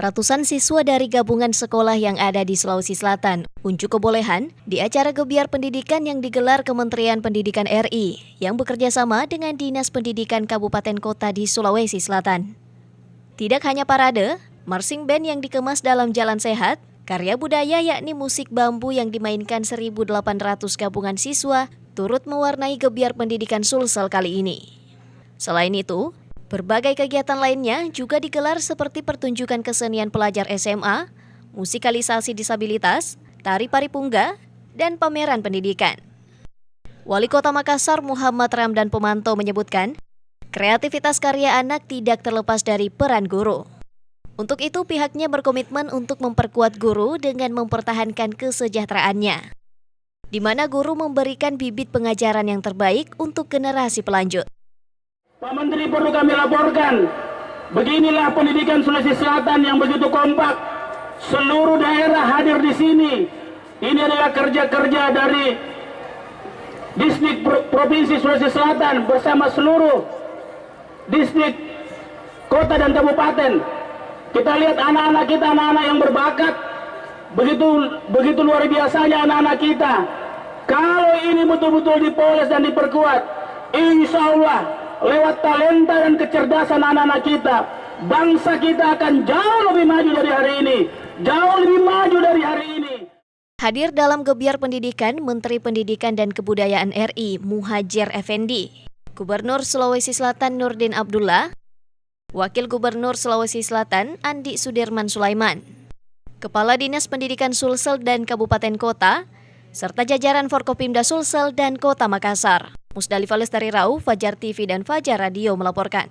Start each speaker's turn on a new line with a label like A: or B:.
A: Ratusan siswa dari gabungan sekolah yang ada di Sulawesi Selatan unjuk kebolehan di acara Gebiar Pendidikan yang digelar Kementerian Pendidikan RI yang bekerja sama dengan Dinas Pendidikan Kabupaten Kota di Sulawesi Selatan. Tidak hanya parade, marching band yang dikemas dalam jalan sehat, karya budaya yakni musik bambu yang dimainkan 1.800 gabungan siswa turut mewarnai Gebiar Pendidikan Sulsel kali ini. Selain itu, berbagai kegiatan lainnya juga digelar seperti pertunjukan kesenian pelajar SMA, musikalisasi disabilitas, tari paripungga, dan pameran pendidikan. Wali Kota Makassar Muhammad Ramdan Pemanto menyebutkan, kreativitas karya anak tidak terlepas dari peran guru. Untuk itu pihaknya berkomitmen untuk memperkuat guru dengan mempertahankan kesejahteraannya, di mana guru memberikan bibit pengajaran yang terbaik untuk generasi pelanjut.
B: Pak Menteri, perlu kami laporkan, beginilah pendidikan Sulawesi Selatan yang begitu kompak. Seluruh daerah hadir di sini. Ini adalah kerja-kerja dari distrik Provinsi Sulawesi Selatan bersama seluruh distrik, kota dan kabupaten. Kita lihat anak-anak kita, anak-anak yang berbakat. Begitu luar biasanya anak-anak kita. Kalau ini betul-betul dipoles dan diperkuat, insya Allah lewat talenta dan kecerdasan anak-anak kita, bangsa kita akan jauh lebih maju dari hari ini. Jauh lebih maju dari hari ini.
A: Hadir dalam Gebiar Pendidikan Menteri Pendidikan dan Kebudayaan RI Muhajir Effendi, Gubernur Sulawesi Selatan Nurdin Abdullah, Wakil Gubernur Sulawesi Selatan Andi Sudirman Sulaiman, Kepala Dinas Pendidikan Sulsel dan Kabupaten Kota, serta jajaran Forkopimda Sulsel dan Kota Makassar. Musdalifah Lestari Rau, Fajar TV dan Fajar Radio melaporkan.